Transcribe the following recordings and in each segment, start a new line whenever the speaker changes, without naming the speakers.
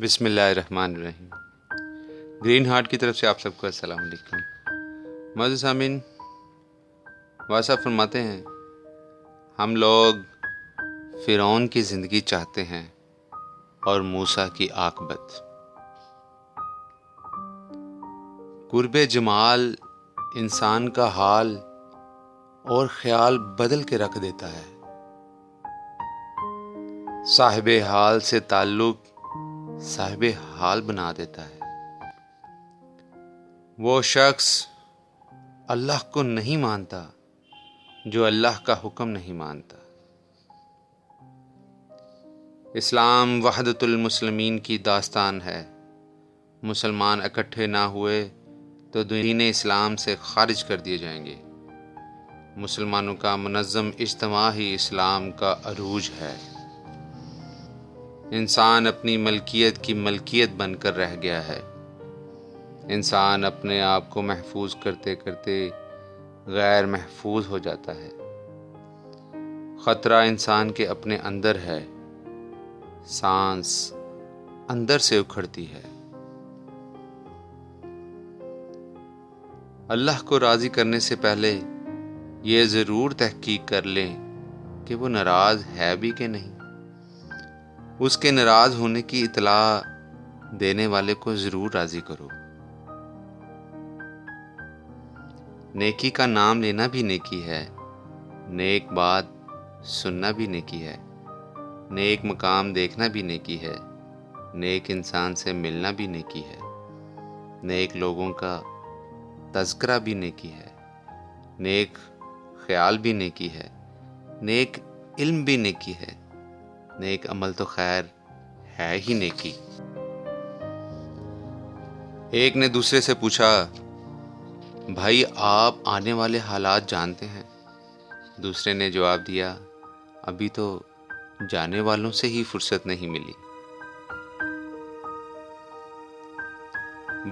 بسم اللہ الرحمن الرحیم۔ گرین ہارٹ کی طرف سے آپ سب کو السلام علیکم۔ معزز سامعین، واصف فرماتے ہیں ہم لوگ فرعون کی زندگی چاہتے ہیں اور موسیٰ کی عاقبت۔ قرب جمال انسان کا حال اور خیال بدل کے رکھ دیتا ہے۔ صاحب حال سے تعلق صاحب حال بنا دیتا ہے۔ وہ شخص اللہ کو نہیں مانتا جو اللہ کا حکم نہیں مانتا۔ اسلام وحدت المسلمین کی داستان ہے۔ مسلمان اکٹھے نہ ہوئے تو دین اسلام سے خارج کر دیے جائیں گے۔ مسلمانوں کا منظم اجتماع ہی اسلام کا عروج ہے۔ انسان اپنی ملکیت کی ملکیت بن کر رہ گیا ہے۔ انسان اپنے آپ کو محفوظ کرتے کرتے غیر محفوظ ہو جاتا ہے۔ خطرہ انسان کے اپنے اندر ہے۔ سانس اندر سے اکھڑتی ہے۔ اللہ کو راضی کرنے سے پہلے یہ ضرور تحقیق کر لیں کہ وہ ناراض ہے بھی کہ نہیں۔ اس کے ناراض ہونے کی اطلاع دینے والے کو ضرور راضی کرو۔ نیکی کا نام لینا بھی نیکی ہے۔ نیک بات سننا بھی نیکی ہے۔ نیک مقام دیکھنا بھی نیکی ہے۔ نیک انسان سے ملنا بھی نیکی ہے۔ نیک لوگوں کا تذکرہ بھی نیکی ہے۔ نیک خیال بھی نیکی ہے۔ نیک علم بھی نیکی ہے۔ نیک عمل تو خیر ہے ہی نیکی۔ ایک نے دوسرے سے پوچھا، بھائی آپ آنے والے حالات جانتے ہیں؟ دوسرے نے جواب دیا، ابھی تو جانے والوں سے ہی فرصت نہیں ملی۔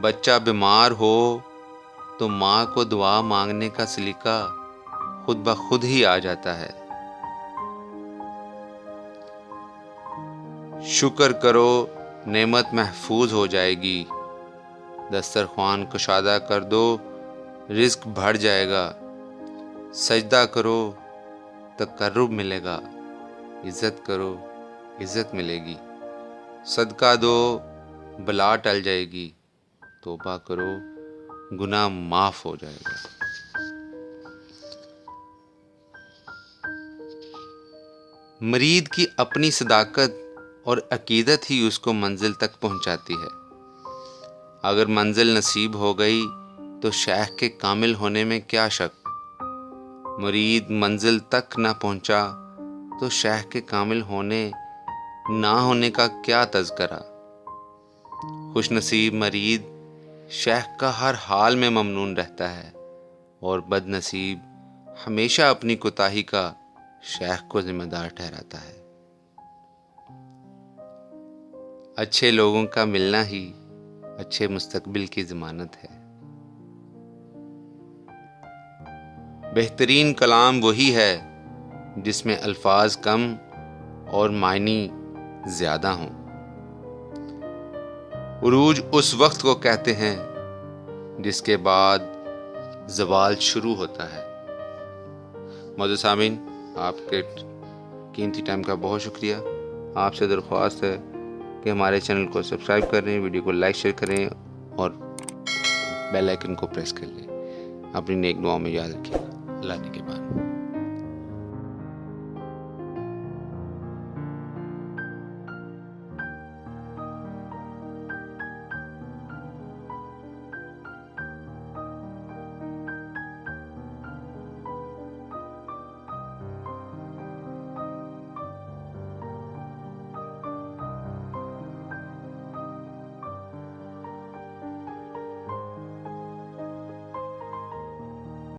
بچہ بیمار ہو تو ماں کو دعا مانگنے کا سلیقہ خود بخود ہی آ جاتا ہے۔ شکر کرو نعمت محفوظ ہو جائے گی۔ دسترخوان کشادہ کر دو رزق بڑھ جائے گا۔ سجدہ کرو تقرب ملے گا۔ عزت کرو عزت ملے گی۔ صدقہ دو بلا ٹل جائے گی۔ توبہ کرو گناہ معاف ہو جائے گا۔ مرید کی اپنی صداقت اور عقیدت ہی اس کو منزل تک پہنچاتی ہے۔ اگر منزل نصیب ہو گئی تو شیخ کے کامل ہونے میں کیا شک۔ مرید منزل تک نہ پہنچا تو شیخ کے کامل ہونے نہ ہونے کا کیا تذکرہ۔ خوش نصیب مرید شیخ کا ہر حال میں ممنون رہتا ہے اور بد نصیب ہمیشہ اپنی کوتاہی کا شیخ کو ذمہ دار ٹھہراتا ہے۔ اچھے لوگوں کا ملنا ہی اچھے مستقبل کی ضمانت ہے۔ بہترین کلام وہی ہے جس میں الفاظ کم اور معنی زیادہ ہوں۔ عروج اس وقت کو کہتے ہیں جس کے بعد زوال شروع ہوتا ہے۔ معزز سامعین، آپ کے قیمتی ٹائم کا بہت شکریہ۔ آپ سے درخواست ہے کہ ہمارے چینل کو سبسکرائب کریں، ویڈیو کو لائک شیئر کریں اور بیل آئیکن کو پریس کر لیں۔ اپنی نیک دعاؤں میں یاد رکھیے گا۔ اللہ نے کے بعد